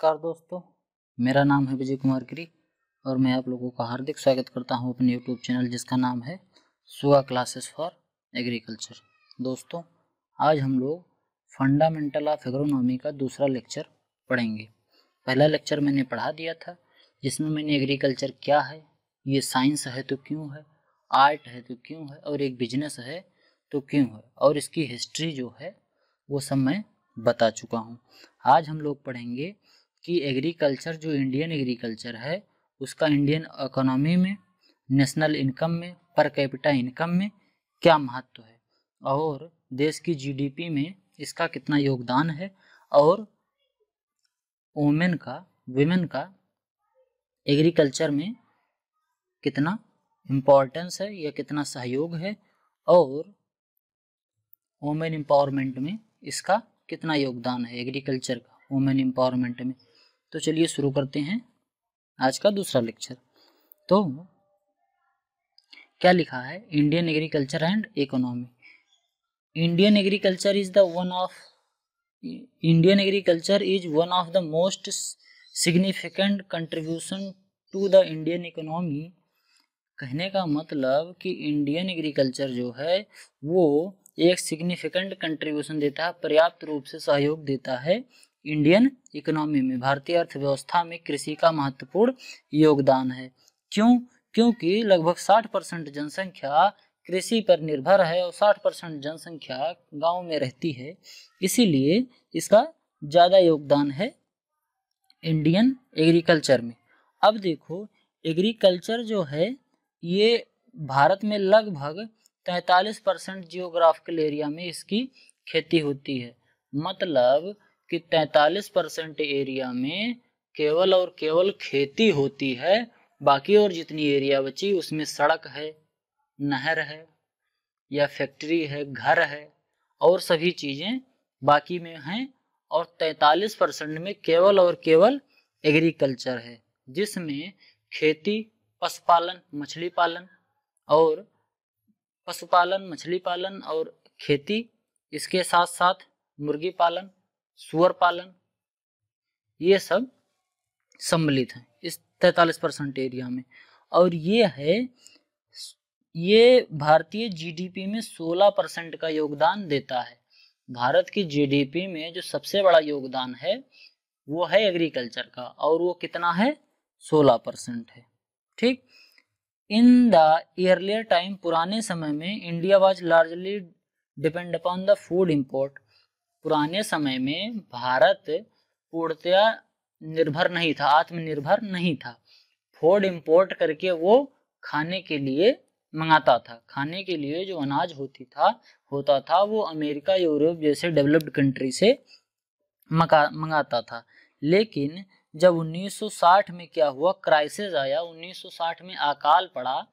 नमस्कार दोस्तों, मेरा नाम है विजय कुमार गिरी और मैं आप लोगों का हार्दिक स्वागत करता हूं अपने यूट्यूब चैनल जिसका नाम है सुगा क्लासेस फॉर एग्रीकल्चर। दोस्तों, आज हम लोग फंडामेंटल ऑफ एग्रोनॉमी का दूसरा लेक्चर पढ़ेंगे। पहला लेक्चर मैंने पढ़ा दिया था जिसमें मैंने एग्रीकल्चर क्या है, ये साइंस है तो क्यों है, आर्ट है तो क्यों है और एक बिजनेस है तो क्यों है, और इसकी हिस्ट्री जो है वो सब मैं बता चुका हूँ। आज हम लोग पढ़ेंगे कि एग्रीकल्चर जो इंडियन एग्रीकल्चर है उसका इंडियन इकोनॉमी में, नेशनल इनकम में, पर कैपिटा इनकम में क्या महत्व है और देश की जीडीपी में इसका कितना योगदान है और विमेन का एग्रीकल्चर में कितना इम्पोर्टेंस है या कितना सहयोग है और वुमेन एम्पावरमेंट में इसका कितना योगदान है एग्रीकल्चर का वुमेन एम्पावरमेंट में। तो चलिए शुरू करते हैं आज का दूसरा लेक्चर। तो क्या लिखा है, Indian agriculture and economy. Indian agriculture is one of the most significant contribution to the Indian economy. कहने का मतलब कि इंडियन एग्रीकल्चर जो है वो एक सिग्निफिकेंट कंट्रीब्यूशन देता है, पर्याप्त रूप से सहयोग देता है इंडियन इकोनॉमी में, भारतीय अर्थव्यवस्था में कृषि का महत्वपूर्ण योगदान है। क्यों? क्योंकि लगभग 60% जनसंख्या कृषि पर निर्भर है और 60% जनसंख्या गांव में रहती है, इसीलिए इसका ज़्यादा योगदान है इंडियन एग्रीकल्चर में। अब देखो, एग्रीकल्चर जो है ये भारत में लगभग 43% जियोग्राफिकल एरिया में इसकी खेती होती है। मतलब कि 43% एरिया में केवल और केवल खेती होती है, बाकी और जितनी एरिया बची उसमें सड़क है, नहर है या फैक्ट्री है, घर है और सभी चीज़ें बाकी में हैं, और 43% में केवल और केवल एग्रीकल्चर है, जिसमें खेती, पशुपालन, मछली पालन और खेती, इसके साथ साथ मुर्गी पालन, सुअर पालन, ये सब सम्मिलित हैं इस 43% एरिया में। और ये भारतीय जीडीपी में 16% का योगदान देता है। भारत की जीडीपी में जो सबसे बड़ा योगदान है वो है एग्रीकल्चर का, और वो कितना है? 16% है। ठीक। इन द earlier टाइम, पुराने समय में, India was largely depend upon the food import. पुराने समय में भारत पूर्णतया निर्भर नहीं था, आत्मनिर्भर नहीं था। फूड इम्पोर्ट करके वो खाने के लिए मंगाता था। खाने के लिए जो अनाज होता था वो अमेरिका, यूरोप जैसे डेवलप्ड कंट्री से मंगाता था। लेकिन जब 1960 में क्या हुआ, क्राइसिस आया, 1960 में अकाल पड़ा।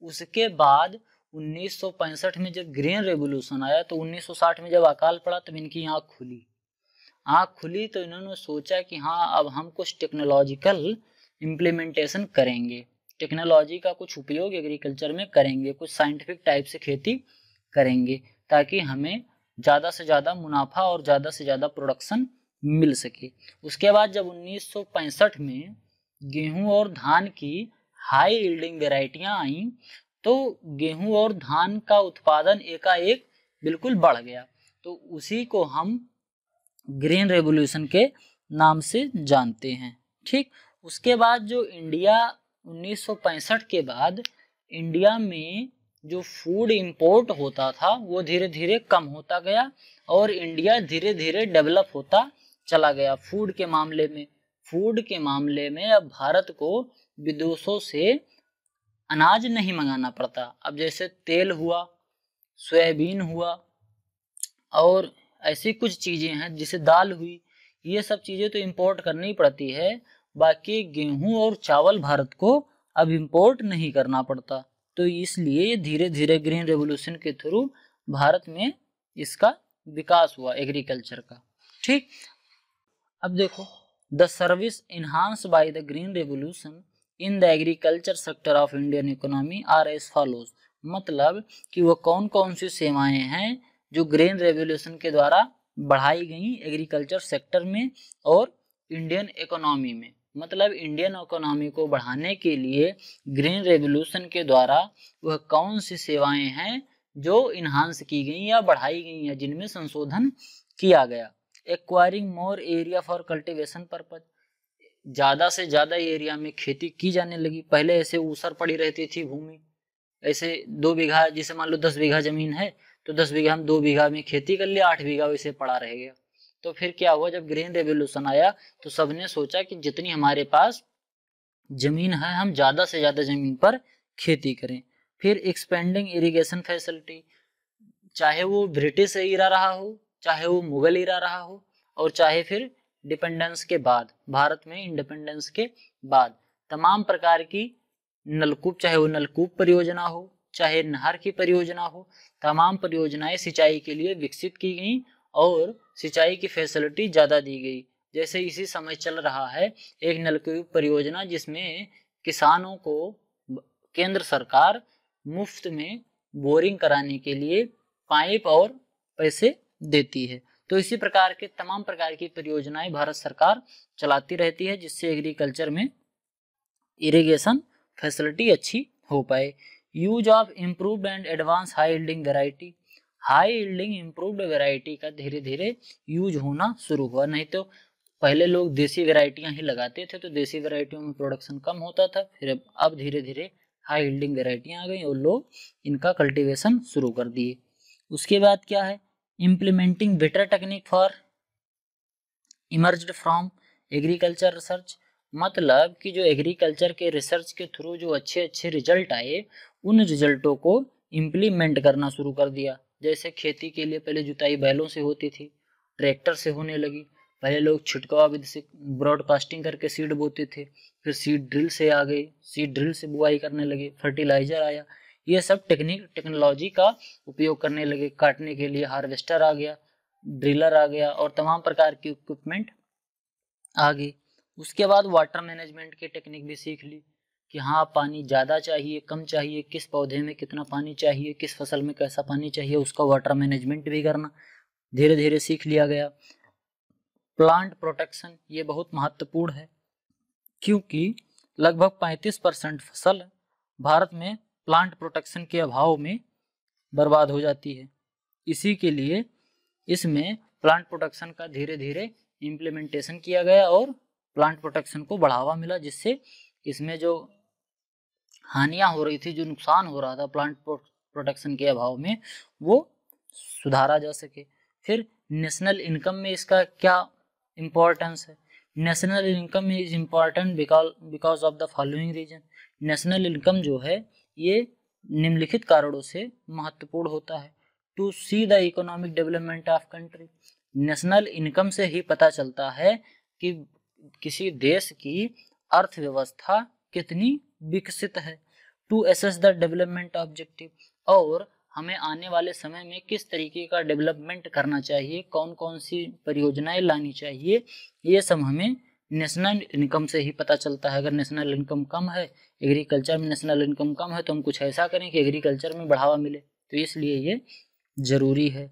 उसके बाद 1965 में जब ग्रीन रेवोल्यूशन आया, तो 1960 में जब अकाल पड़ा तब इनकी आँख खुली तो इन्होंने सोचा कि हाँ, अब हम कुछ टेक्नोलॉजिकल इम्प्लीमेंटेशन करेंगे, टेक्नोलॉजी का कुछ उपयोग एग्रीकल्चर में करेंगे, कुछ साइंटिफिक टाइप से खेती करेंगे ताकि हमें ज़्यादा से ज़्यादा मुनाफा और ज़्यादा से ज़्यादा प्रोडक्शन मिल सके। उसके बाद जब 1965 में गेहूं और धान की हाई यील्डिंग वेराइटियां आई, तो गेहूं और धान का उत्पादन एकाएक बिल्कुल बढ़ गया। तो उसी को हम ग्रीन रेवोल्यूशन के नाम से जानते हैं। ठीक। उसके बाद जो 1965 के बाद इंडिया में जो फूड इंपोर्ट होता था वो धीरे धीरे कम होता गया और इंडिया धीरे धीरे डेवलप होता चला गया फूड के मामले में। अब भारत को विदेशों से अनाज नहीं मंगाना पड़ता। अब जैसे तेल हुआ, सोयाबीन हुआ और ऐसी कुछ चीज़ें हैं, जैसे दाल हुई, ये सब चीज़ें तो इंपोर्ट करनी पड़ती है। बाकी गेहूं और चावल भारत को अब इंपोर्ट नहीं करना पड़ता। तो इसलिए धीरे धीरे ग्रीन रेवोल्यूशन के थ्रू भारत में इसका विकास हुआ एग्रीकल्चर का। ठीक। अब देखो, the service enhance by the green revolution in the agriculture sector of Indian economy are as follows. मतलब कि वो कौन कौन सी सेवाएं हैं जो ग्रीन रेवोल्यूशन के द्वारा बढ़ाई गई एग्रीकल्चर सेक्टर में और इंडियन इकोनॉमी में। मतलब इंडियन इकोनॉमी को बढ़ाने के लिए ग्रीन रेवोल्यूशन के द्वारा वह कौन सी सेवाएं हैं जो इन्हांस की गई या बढ़ाई गई हैं, जिनमें संशोधन किया गया। Acquiring more area for cultivation purpose, ज्यादा से ज्यादा एरिया में खेती की जाने लगी। पहले ऐसे ऊसर पड़ी रहती थी भूमि, ऐसे 2 बीघा, जैसे मान लो 10 बीघा जमीन है तो 10 बीघा हम 2 बीघा में खेती कर लिया, 8 बीघा वैसे पड़ा रह गया। तो फिर क्या हुआ, जब ग्रीन रेवोल्यूशन आया तो सबने सोचा कि जितनी हमारे पास जमीन है हम ज्यादा से ज्यादा जमीन पर खेती करें। फिर एक्सपेंडिंग इरिगेशन फैसिलिटी, चाहे वो ब्रिटिश ईरा रहा हो, चाहे वो मुगल ईरा रहा हो, और चाहे फिर डिपेंडेंस के बाद, भारत में इंडिपेंडेंस के बाद तमाम प्रकार की नलकूप, चाहे वो नलकूप परियोजना हो, चाहे नहर की परियोजना हो, तमाम परियोजनाएं सिंचाई के लिए विकसित की गई और सिंचाई की फैसिलिटी ज्यादा दी गई। जैसे इसी समय चल रहा है एक नलकूप परियोजना जिसमें किसानों को केंद्र सरकार मुफ्त में बोरिंग कराने के लिए पाइप और पैसे देती है। तो इसी प्रकार के तमाम प्रकार की परियोजनाएं भारत सरकार चलाती रहती है जिससे एग्रीकल्चर में इरिगेशन फैसिलिटी अच्छी हो पाए। Use of improved and advance high yielding variety, high yielding improved variety का धीरे धीरे यूज होना शुरू हुआ। नहीं तो पहले लोग देसी वेराइटियां ही लगाते थे तो देसी वेराइटियों में प्रोडक्शन कम होता था। फिर अब धीरे धीरे हाई यील्डिंग वेराइटियां आ गई और लोग इनका कल्टीवेशन शुरू कर दिए। उसके बाद क्या है, implementing better technique for emerged from agriculture research, मतलब कि जो एग्रीकल्चर के रिसर्च के थ्रू जो अच्छे अच्छे रिजल्ट आए उन रिजल्टों को इम्प्लीमेंट करना शुरू कर दिया। जैसे खेती के लिए पहले जुताई बैलों से होती थी, ट्रैक्टर से होने लगी। पहले लोग छिटकाव विधि से ब्रॉडकास्टिंग करके सीड बोते थे, फिर सीड ड्रिल से आ गई, सीड ड्रिल से बुआई करने लगे, फर्टिलाइजर आया, ये सब टेक्नोलॉजी का उपयोग करने लगे। काटने के लिए हार्वेस्टर आ गया, ड्रिलर आ गया और तमाम प्रकार की इक्विपमेंट आ गई। उसके बाद वाटर मैनेजमेंट की टेक्निक भी सीख ली कि हाँ पानी ज़्यादा चाहिए कम चाहिए, किस पौधे में कितना पानी चाहिए, किस फसल में कैसा पानी चाहिए, उसका वाटर मैनेजमेंट भी करना धीरे धीरे सीख लिया गया। प्लांट प्रोटेक्शन ये बहुत महत्वपूर्ण है क्योंकि लगभग 35% फसल भारत में प्लांट प्रोटेक्शन के अभाव में बर्बाद हो जाती है। इसी के लिए इसमें प्लांट प्रोटेक्शन का धीरे धीरे इम्प्लीमेंटेशन किया गया और प्लांट प्रोटेक्शन को बढ़ावा मिला, जिससे इसमें जो हानियां हो रही थी, जो नुकसान हो रहा था प्लांट प्रोटेक्शन के अभाव में, वो सुधारा जा सके। फिर नेशनल इनकम में इसका क्या इम्पोर्टेंस है, national income is important because of the following reason. National income जो है ये निम्नलिखित कारणों से महत्वपूर्ण होता है। To see the economic development of country, national income से ही पता चलता है कि किसी देश की अर्थव्यवस्था कितनी विकसित है। To assess the development objective, और हमें आने वाले समय में किस तरीके का डेवलपमेंट करना चाहिए, कौन कौन सी परियोजनाएं लानी चाहिए, ये सब हमें नेशनल इनकम से ही पता चलता है। अगर नेशनल इनकम कम है, एग्रीकल्चर में नेशनल इनकम कम है, तो हम कुछ ऐसा करें कि एग्रीकल्चर में बढ़ावा मिले, तो इसलिए ये जरूरी है।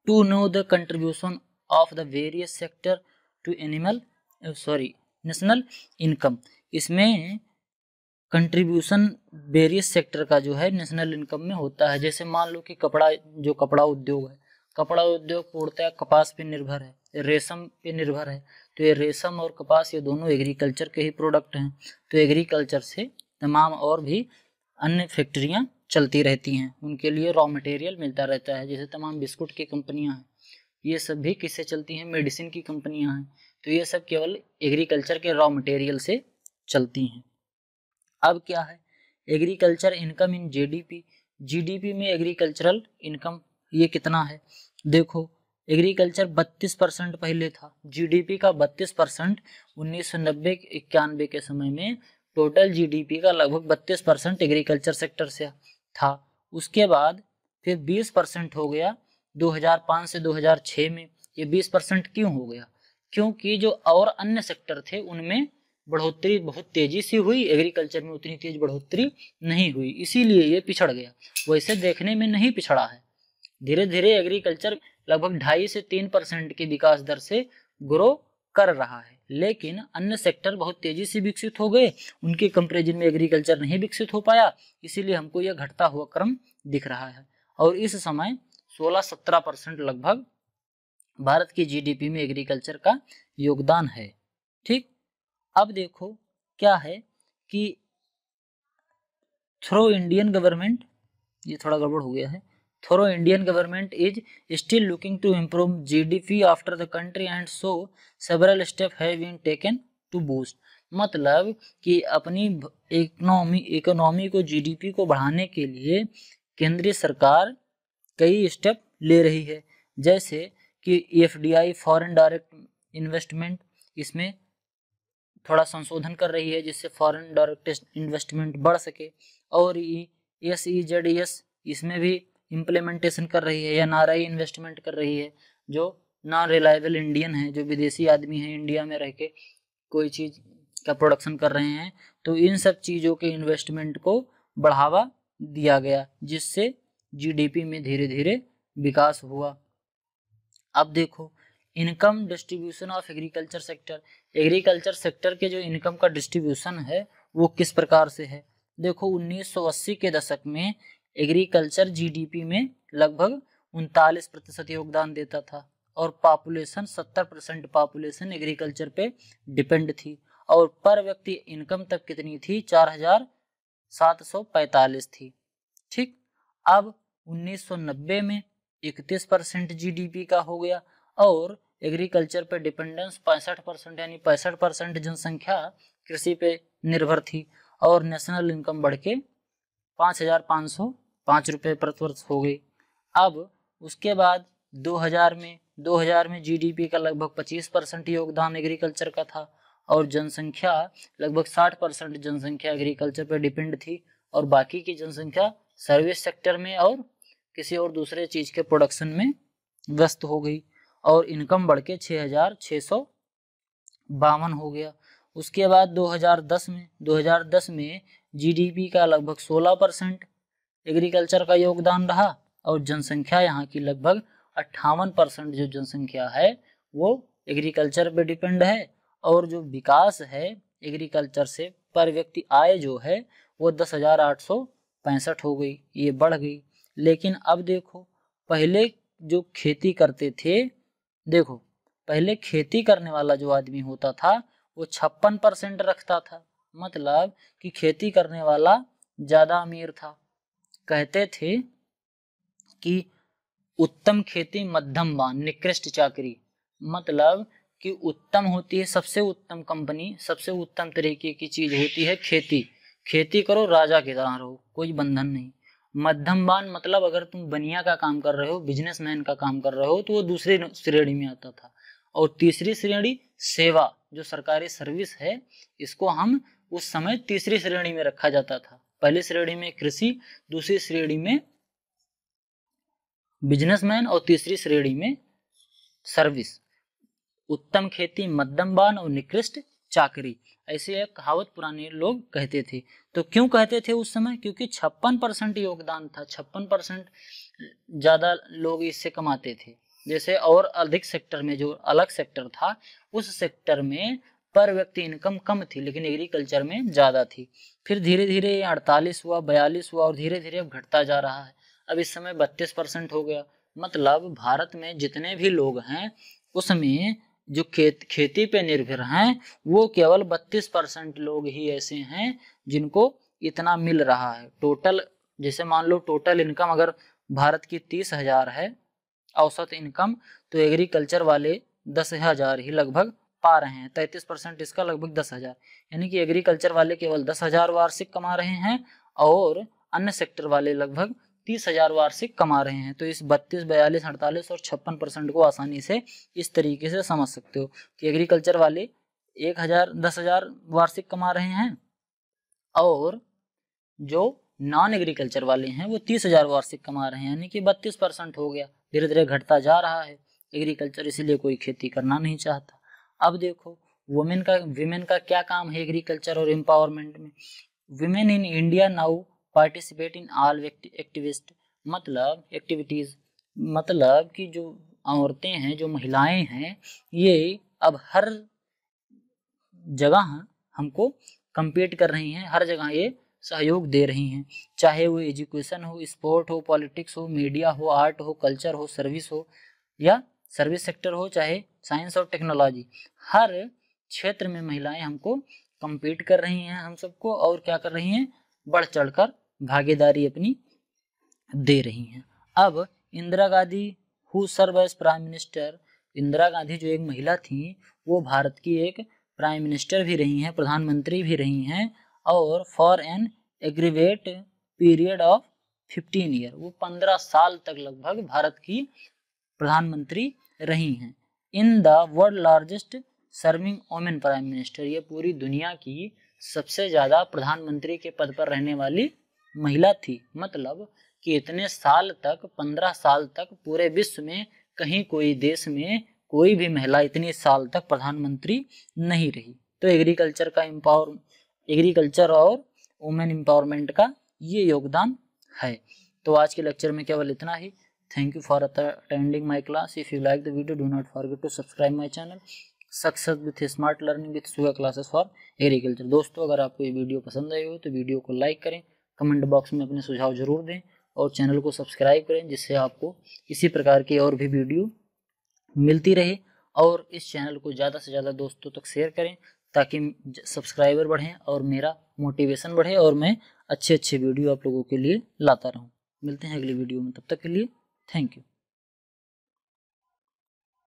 To know the contribution of the various sector to national income, इसमें कंट्रीब्यूशन वेरियस सेक्टर का जो है नेशनल इनकम में होता है। जैसे मान लो कि कपड़ा उद्योग है, कपड़ा उद्योग पूर्णतः कपास पे निर्भर है, रेशम पे निर्भर है, तो ये रेशम और कपास ये दोनों एग्रीकल्चर के ही प्रोडक्ट हैं। तो एग्रीकल्चर से तमाम और भी अन्य फैक्ट्रियां चलती रहती हैं, उनके लिए रॉ मटेरियल मिलता रहता है। जैसे तमाम बिस्कुट की कंपनियां हैं, ये सब भी किससे चलती हैं, मेडिसिन की कंपनियां हैं, तो ये सब केवल एग्रीकल्चर के रॉ मटेरियल से चलती हैं। अब क्या है, agriculture income in GDP, GDP में एग्रीकल्चरल इनकम ये कितना है, देखो एग्रीकल्चर 32% पहले था, जीडीपी का 32%। 1990-91 के समय में टोटल जीडीपी का लगभग 32% एग्रीकल्चर सेक्टर से था। उसके बाद फिर 20% हो गया 2005 से 2006 में। ये 20% क्यों हो गया, क्योंकि जो और अन्य सेक्टर थे उनमें बढ़ोतरी बहुत तेजी से हुई, एग्रीकल्चर में उतनी तेज बढ़ोतरी नहीं हुई, इसीलिए ये पिछड़ गया। वैसे देखने में नहीं पिछड़ा है, धीरे धीरे एग्रीकल्चर लगभग 2.5 से 3% की विकास दर से ग्रो कर रहा है, लेकिन अन्य सेक्टर बहुत तेजी से विकसित हो गए, उनके कंपैरिजन में एग्रीकल्चर नहीं विकसित हो पाया, इसीलिए हमको यह घटता हुआ क्रम दिख रहा है। और इस समय 16-17% लगभग भारत की जीडीपी में एग्रीकल्चर का योगदान है। ठीक, अब देखो क्या है कि थ्रो इंडियन गवर्नमेंट, ये थोड़ा गड़बड़ हो गया है, throw Indian government is still looking to improve GDP after the country and so several step have been taken to boost. मतलब कि अपनी इकोनॉमी को, जीडीपी को बढ़ाने के लिए केंद्रीय सरकार कई स्टेप ले रही है, जैसे कि एफडीआई फॉरेन डायरेक्ट इन्वेस्टमेंट, इसमें थोड़ा संशोधन कर रही है जिससे फॉरेन डायरेक्ट इन्वेस्टमेंट बढ़ सके, और SEZS इसमें भी इम्प्लीमेंटेशन कर रही है, या एनआरआई इन्वेस्टमेंट कर रही है, जो नॉन रिलायबल इंडियन है, जो विदेशी आदमी है इंडिया में रह के कोई चीज़ का प्रोडक्शन कर रहे हैं, तो इन सब चीज़ों के इन्वेस्टमेंट को बढ़ावा दिया गया, जिससे जीडीपी में धीरे धीरे विकास हुआ। अब देखो income distribution of agriculture sector, agriculture sector के जो इनकम का डिस्ट्रीब्यूशन है वो किस प्रकार से है। देखो 1980 के दशक में एग्रीकल्चर जीडीपी में लगभग 39% योगदान देता था, और पॉपुलेशन 70% पॉपुलेशन एग्रीकल्चर पे डिपेंड थी, और पर व्यक्ति इनकम तब कितनी थी, 4745 थी। ठीक, अब 1990 में 31% जीडीपी का हो गया, और एग्रीकल्चर पे डिपेंडेंस 65%, यानी 65% जनसंख्या कृषि पे निर्भर थी, और नेशनल इनकम बढ़ के 5,505 रुपये प्रति वर्ष हो गई। अब उसके बाद 2000 में जीडीपी का लगभग 25% योगदान एग्रीकल्चर का था, और जनसंख्या लगभग 60% जनसंख्या एग्रीकल्चर पे डिपेंड थी, और बाकी की जनसंख्या सर्विस सेक्टर में और किसी और दूसरे चीज के प्रोडक्शन में व्यस्त हो गई, और इनकम बढ़ के 6,652 हो गया। उसके बाद 2010 में जीडीपी का लगभग 16% एग्रीकल्चर का योगदान रहा, और जनसंख्या यहाँ की लगभग 58% जो जनसंख्या है वो एग्रीकल्चर पे डिपेंड है, और जो विकास है एग्रीकल्चर से पर व्यक्ति आय जो है वो 10,865 हो गई, ये बढ़ गई। लेकिन अब देखो पहले जो खेती करते थे, देखो पहले खेती करने वाला जो आदमी होता था वो 56% रखता था, मतलब कि खेती करने वाला ज्यादा अमीर था। कहते थे कि उत्तम खेती मध्यम बान निकृष्ट चाकरी, मतलब कि उत्तम होती है, सबसे उत्तम कंपनी, सबसे उत्तम तरीके की चीज होती है खेती, खेती करो राजा की तरह रहो, कोई बंधन नहीं। मध्यम बान मतलब अगर तुम बनिया का काम कर रहे हो, बिजनेसमैन का काम कर रहे हो, तो वो दूसरी श्रेणी में आता था। और तीसरी श्रेणी सेवा, जो सरकारी सर्विस है, इसको हम उस समय तीसरी श्रेणी में रखा जाता था। पहली श्रेणी में कृषि, दूसरी श्रेणी में बिजनेसमैन, और तीसरी श्रेणी में सर्विस। उत्तम खेती मध्यम बान और निकृष्ट चाकरी, ऐसे एक कहावत पुराने लोग कहते थे। तो क्यों कहते थे उस समय, क्योंकि 56% योगदान था, 56% ज्यादा लोग इससे कमाते थे। जैसे और अधिक सेक्टर में जो अलग सेक्टर था, उस सेक्टर में पर व्यक्ति इनकम कम थी, लेकिन एग्रीकल्चर में ज्यादा थी। फिर धीरे धीरे 48 हुआ, 42 हुआ, और धीरे धीरे अब घटता जा रहा है। अब इस समय 32% हो गया। मतलब भारत में जितने भी लोग हैं उसमें जो खेती पे निर्भर हैं वो केवल 32% लोग ही ऐसे हैं जिनको इतना मिल रहा है। टोटल जैसे मान लो टोटल इनकम अगर भारत की 30,000 है औसत इनकम, तो एग्रीकल्चर वाले 10,000 ही लगभग पा रहे हैं। 33% इसका लगभग 10,000, यानी कि एग्रीकल्चर वाले केवल 10,000 वार्षिक कमा रहे हैं, और अन्य सेक्टर वाले लगभग 30,000 वार्षिक कमा रहे हैं। तो इस 32, 42, 48 और 56% को आसानी से इस तरीके से समझ सकते हो कि एग्रीकल्चर वाले 1,000, 10,000 वार्षिक कमा रहे हैं, और जो नॉन एग्रीकल्चर वाले हैं वो 30,000 वार्षिक कमा रहे हैं, यानी कि 32% हो गया। धीरे धीरे घटता जा रहा है एग्रीकल्चर, इसीलिए कोई खेती करना नहीं चाहता। अब देखो विमेन का क्या काम है एग्रीकल्चर और एम्पावरमेंट में। Women in India now participate in all activities, मतलब कि जो औरतें हैं, जो महिलाएं हैं, ये अब हर जगह हमको compete कर रही हैं, हर जगह ये सहयोग दे रही हैं, चाहे वो एजुकेशन हो, स्पोर्ट हो, पॉलिटिक्स हो, मीडिया हो, आर्ट हो, कल्चर हो, सर्विस हो या सर्विस सेक्टर हो, चाहे साइंस और टेक्नोलॉजी, हर क्षेत्र में महिलाएं हमको compete कर रही हैं हम सबको, और क्या कर रही हैं, बढ़ चढ़कर भागीदारी अपनी दे रही हैं। अब Indira Gandhi who serve as prime minister, Indira Gandhi जो एक महिला थी वो भारत की एक प्राइम मिनिस्टर भी रही हैं, प्रधानमंत्री भी रही हैं, और for an aggravate period of 15 year, वो 15 साल तक लगभग भारत की प्रधानमंत्री रही हैं। In the world largest serving women prime minister, ये पूरी दुनिया की सबसे ज़्यादा प्रधानमंत्री के पद पर रहने वाली महिला थी। मतलब कि इतने साल तक, 15 साल तक पूरे विश्व में कहीं कोई देश में कोई भी महिला इतने साल तक प्रधानमंत्री नहीं रही। तो एग्रीकल्चर और वुमेन एम्पावरमेंट का ये योगदान है। तो आज के लेक्चर में केवल इतना ही। Thank you for attending my class. If you like the video, do not forget to subscribe my channel success with smart learning with Suga classes for agriculture. दोस्तों, अगर आपको ये वीडियो पसंद आई हो तो वीडियो को लाइक करें, कमेंट बॉक्स में अपने सुझाव जरूर दें और चैनल को सब्सक्राइब करें, जिससे आपको इसी प्रकार की और भी वीडियो मिलती रहे। और इस चैनल को ज़्यादा से ज़्यादा दोस्तों तक शेयर करें ताकि सब्सक्राइबर बढ़ें और मेरा मोटिवेशन बढ़े और मैं अच्छे अच्छे वीडियो आप लोगों के लिए लाता रहूं। मिलते हैं अगली वीडियो में, तब तक के लिए थैंक यू।